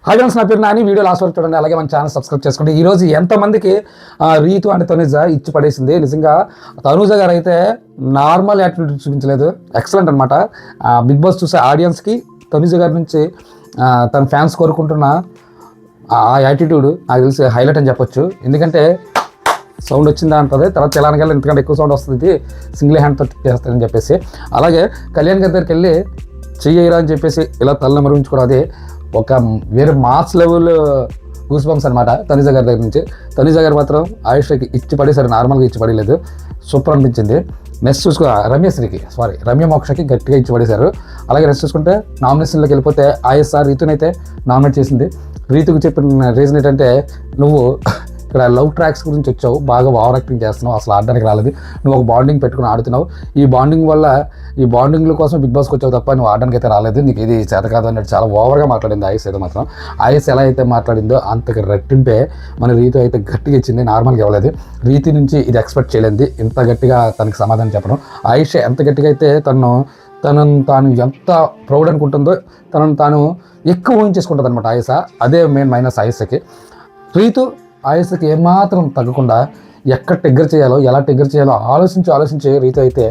Hi friends, నా పేరు Nani. Video last వరకు చూడండి, అలాగే మన ఛానల్ సబ్స్క్రైబ్ చేసుకోండి. ఈరోజు ఎంతమందికి రీతు అంటే తనుజ ఇచ్చి పడేసింది. నిజంగా తనుజ గారు అయితే నార్మల్ యాటిట్యూడ్ చూపించలేదు, ఎక్సలెంట్ అనమాట. బిగ్ బాస్ చూసే ఆడియన్స్కి తనుజ గారి నుంచి తన ఫ్యాన్స్ కోరుకుంటున్న ఆ యాటిట్యూడ్ నాకు తెలిసి హైలైట్ అని చెప్పొచ్చు. ఎందుకంటే సౌండ్ వచ్చిందా అంటుంది, తర్వాత తెలంగాణలో ఇంతకంటే ఎక్కువ సౌండ్ వస్తుంది, సింగిల్ హ్యాండ్తో చేస్తారని చెప్పేసి. అలాగే కళ్యాణ్ గారి దగ్గరికి వెళ్ళి చెయ్యరా అని చెప్పేసి ఇలా తల మరుగుంచుకోవడం, అది ఒక వేరే మాస్ లెవెల్ గూస్ బంప్స్ అనమాట తనుజ గారి దగ్గర నుంచి. తనుజ గారు మాత్రం ఆయుష్కి ఇచ్చి పడేసారు, నార్మల్గా ఇచ్చి పడలేదు, సూపర్ అనిపించింది. నెక్స్ట్ చూసుకో రమ్య మోక్షకి గట్టిగా ఇచ్చి పడేశారు. అలాగే నెక్స్ట్ చూసుకుంటే నామినేషన్లోకి వెళ్ళిపోతే ఐఎస్ఆర్ రీతునైతే నామినేట్ చేసింది. రీతుకు చెప్పిన రీజన్ ఏంటంటే, నువ్వు ఇక్కడ లవ్ ట్రాక్స్ గురించి వచ్చావు, బాగా ఓవర్ యాక్టింగ్ చేస్తున్నావు, అసలు ఆడడానికి రాలేదు, నువ్వు ఒక బాండింగ్ పెట్టుకుని ఆడుతున్నావు, ఈ బాండింగ్ల కోసం బిగ్ బాస్కి వచ్చావు తప్ప నువ్వు ఆడడానికి అయితే రాలేదు, నీకు ఇది చేత కాదు అన్నట్టు చాలా ఓవర్గా మాట్లాడింది ఐఎస్ అయితే మాత్రం. ఐఎస్ ఎలా అయితే మాట్లాడిందో అంతకు రెట్టింపే మన రీతు అయితే గట్టిగా ఇచ్చింది, నార్మల్గా ఇవ్వలేదు. రీతి నుంచి ఇది ఎక్స్పెక్ట్ చేయలేదు, ఇంత గట్టిగా తనకి సమాధానం చెప్పడం. ఐఎస్ ఎంత గట్టిగా అయితే తనను తాను ఎంత ప్రౌడ్ అనుకుంటుందో, తనను తాను ఎక్కువ ఊహించేసుకుంటుంది అనమాట ఐఎస్. అదే మెయిన్ మైనస్ ఐఎస్కి. రీతు ఐఎస్కి ఏమాత్రం తగ్గకుండా ఎక్కడ ట్రిగ్గర్ చేయాలో, ఎలా ట్రిగ్గర్ చేయాలో ఆలోచించి రీతు అయితే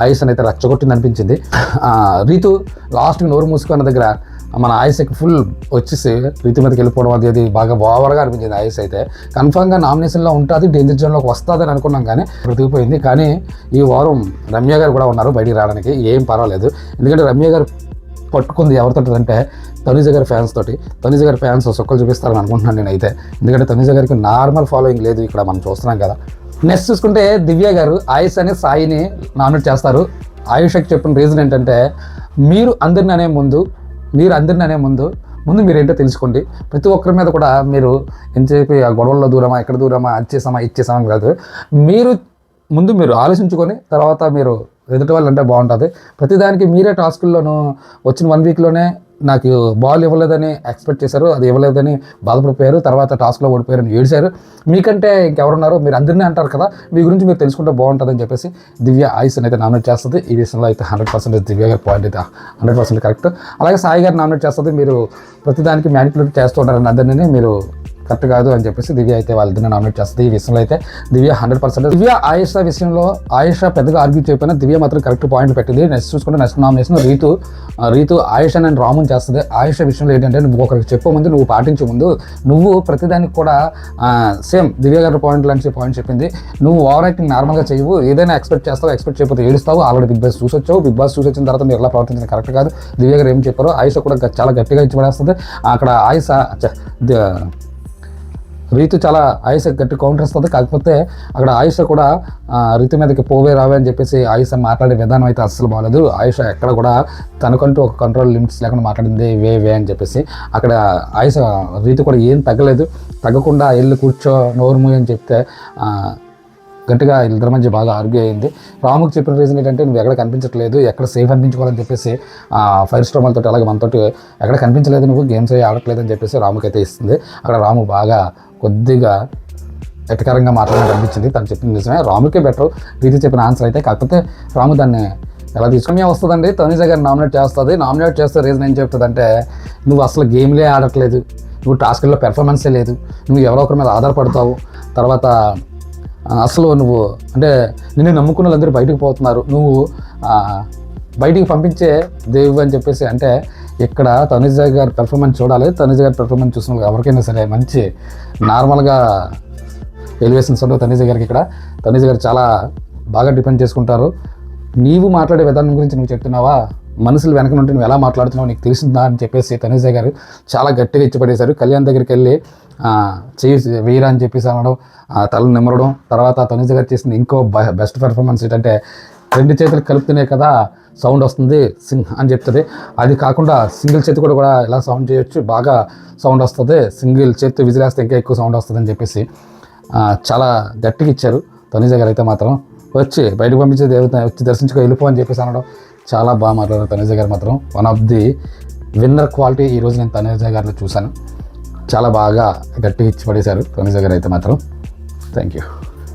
ఐఎస్ని అయితే రచ్చగొట్టింది అనిపించింది. రీతు లాస్ట్కి నోరు మూసుకున్న దగ్గర మన ఐఎస్కి ఫుల్ వచ్చేసి రీతు మీదకి వెళ్ళిపోవడం, అది బాగా ఓవర్గా అనిపించింది. ఐఎస్ అయితే కన్ఫామ్గా నామినేషన్లో ఉంటుంది, డేంజర్ జోన్లోకి వస్తుందని అనుకున్నాం, కానీ బ్రతికిపోయింది. కానీ ఈ వారం రమ్య గారు కూడా ఉన్నారు బయటికి రావడానికి, ఏం పర్వాలేదు. ఎందుకంటే రమ్య గారు పట్టుకుంది ఎవరితో అంటే తనుజ గారి ఫ్యాన్స్ తోటి. తనుజ గారి ఫ్యాన్స్ సొక్కలు చూపిస్తారని అనుకుంటున్నాను నేనైతే, ఎందుకంటే తనుజ గారికి నార్మల్ ఫాలోయింగ్ లేదు, ఇక్కడ మనం చూస్తున్నాం కదా. నెక్స్ట్ చూసుకుంటే దివ్య గారు ఆయుష్ అనే సాయిని నామినేట్ చేస్తారు. ఆయుష్కి చెప్పిన రీజన్ ఏంటంటే, మీరు అందరిని అనే ముందు మీరేంటో తెలుసుకోండి. ప్రతి ఒక్కరి మీద కూడా మీరు ఎంతసేపు ఆ గొడవల్లో దూరమా, ఎక్కడ దూరమా, ఇచ్చేసామా కాదు. మీరు ఆలోచించుకొని తర్వాత మీరు ఎదుటి వాళ్ళు అంటే బాగుంటుంది. ప్రతిదానికి మీరే టాస్కుల్లోనూ వచ్చిన 1 వీక్లోనే నాకు బాల్ ఇవ్వలేదని ఎక్స్పెక్ట్ చేశారు, అది ఇవ్వలేదని బాధపడిపోయారు, తర్వాత టాస్క్లో ఓడిపోయారని ఏడిశారు. మీకంటే ఇంకెవరున్నారు, మీరు అందరినీ అంటారు కదా, మీ గురించి మీరు తెలుసుకుంటే బాగుంటుందని చెప్పేసి దివ్య ఐస్ని అయితే నామినేట్ చేస్తుంది. ఈ విషయంలో అయితే 100% దివ్య గారి పాయింట్ అయితే 100% కరెక్ట్. అలాగే సాయి గారు నామినేట్ చేస్తుంది. మీరు ప్రతిదానికి మ్యానిపులేట్ చేస్తూ ఉంటారని అందరినీ, మీరు కరెక్ట్ కాదు అని చెప్పేసి దివ్య అయితే వాళ్ళిద్దరిని నామినేట్ చేస్తుంది. ఈ విషయంలో అయితే దివ్య 100%. దివ్య ఆయుష విషయంలో ఆయుష పెద్దగా ఆర్గ్యూ చేయకపోయినా దివ్య మాత్రం కరెక్ట్ పాయింట్ పెట్టింది. నెక్స్ట్ చూసుకుంటే next nomination Reethu Ayesha and రాముని చేస్తుంది. ఆయుష విషయంలో ఏంటంటే, నువ్వు ఒకరికి చెప్పే ముందు, నువ్వు పాటించే ముందు, నువ్వు ప్రతిదానికి కూడా సేమ్ దివ్య గారి పాయింట్ చెప్పింది. నువ్వు ఓవర్ యాక్టింగ్ నార్మల్గా చేయవు, ఏదైనా ఎక్స్పెక్ట్ చేయకపోతే ఏడుస్తావు. ఆల్రెడీ బిగ్ బాస్ చూసొచ్చిన తర్వాత మీరు ఎలా ప్రవర్తించిన కరెక్ట్ కాదు. దివ్య గారు ఏం చెప్పారో ఆయుష కూడా చాలా గట్టిగా ఇచ్చి పడేస్తుంది. అక్కడ రీతు చాలా ఆయుష గట్టి కౌంటర్ ఇస్తుంది. కాకపోతే అక్కడ ఆయుష కూడా రీతు మీదకి పోవే రావే అని చెప్పేసి ఆయుష మాట్లాడే విధానం అయితే అస్సలు బాగలేదు. ఆయుష ఎక్కడ కూడా తనకంటూ ఒక కంట్రోల్ లిమిట్స్ లేకుండా మాట్లాడింది వే అని చెప్పేసి. అక్కడ ఆయుష రీతు కూడా ఏం తగ్గకుండా వెళ్ళి కూర్చో, నోరు మూయ్ అని చెప్తే గట్టిగా ఇద్దరి మధ్య బాగా ఆర్గ్యూ అయింది. రాముకి చెప్పిన రీజన్ ఏంటంటే, నువ్వు ఎక్కడ కనిపించట్లేదు, ఎక్కడ సేఫ్ అనిపించుకోవాలని చెప్పేసి ఫైర్ స్టార్ వాళ్ళతో అలాగే మనతోటి ఎక్కడ కనిపించలేదు, నువ్వు గేమ్స్ అయ్యి ఆడట్లేదు అని చెప్పేసి రాముకి అయితే ఇస్తుంది. అక్కడ రాము బాగా కొద్దిగా ఎటకరంగా మాట్లాడడం అనిపించింది. తను చెప్పిన నిజమే, రాముకే బెటర్ రీతి చెప్పిన ఆన్సర్ అయితే. కాకపోతే రాము దాన్ని ఎలా తీసుకుని వస్తుందండి, తనుజ గారిని నామినేట్ చేస్తే రీజన్ ఏం చెప్తుందంటే, నువ్వు అసలు గేమ్లే ఆడట్లేదు, నువ్వు టాస్క్లో పెర్ఫార్మెన్సే లేదు, నువ్వు ఎవరో ఒకరి మీద ఆధారపడతావు, తర్వాత అసలు నువ్వు అంటే నిన్ను నమ్ముకున్న వాళ్ళందరూ బయటకు పోతున్నారు, నువ్వు బయటికి పంపించే దేవు అని చెప్పేసి. అంటే ఇక్కడ తనుజ గారి పెర్ఫార్మెన్స్ చూడాలి. తనుజ గారి పెర్ఫార్మెన్స్ చూసిన ఎవరికైనా సరే మంచి నార్మల్గా ఎలివేషన్స్ ఉండవు తనుజ గారికి. ఇక్కడ తనుజ గారు చాలా బాగా డిపెండ్ చేసుకుంటారు. నీవు మాట్లాడే విధానం గురించి నువ్వు చెప్తున్నావా, మనుషులు వెనక నుండి నువ్వు ఎలా మాట్లాడుతున్నావు నీకు తెలిసిందా అని చెప్పేసి తనుజ గారు చాలా గట్టిగా ఇచ్చిపడేశారు. కళ్యాణ్ దగ్గరికి వెళ్ళి వేయరా అని చెప్పేసి అనడం, తలను నిమ్మరడం. తర్వాత తనుజ గారు చేసిన ఇంకో బెస్ట్ పెర్ఫార్మెన్స్ ఏంటంటే, 2 చేతులు కలుపుతూనే కదా సౌండ్ వస్తుంది అని చెప్తుంది. అది కాకుండా సింగిల్ చేతి కూడా ఎలా సౌండ్ చేయొచ్చు, బాగా సౌండ్ వస్తుంది, సింగిల్ చేతి విజిలేస్తే ఇంకా ఎక్కువ సౌండ్ వస్తుంది అని చెప్పేసి చాలా గట్టిగా ఇచ్చారు. తనుజ గారు అయితే మాత్రం వచ్చి బయటకు పంపించే దేవత వచ్చి దర్శించుకో వెళ్ళిపో అని చెప్పేసి అనడం చాలా బాగా మాట్లాడారు. తనుజ గారు మాత్రం one of the winner quality ఈరోజు నేను తనుజ గారిలో చూశాను. చాలా బాగా గట్టిగా ఇచ్చి పడేశారు తనుజ గారు అయితే మాత్రం. Thank you.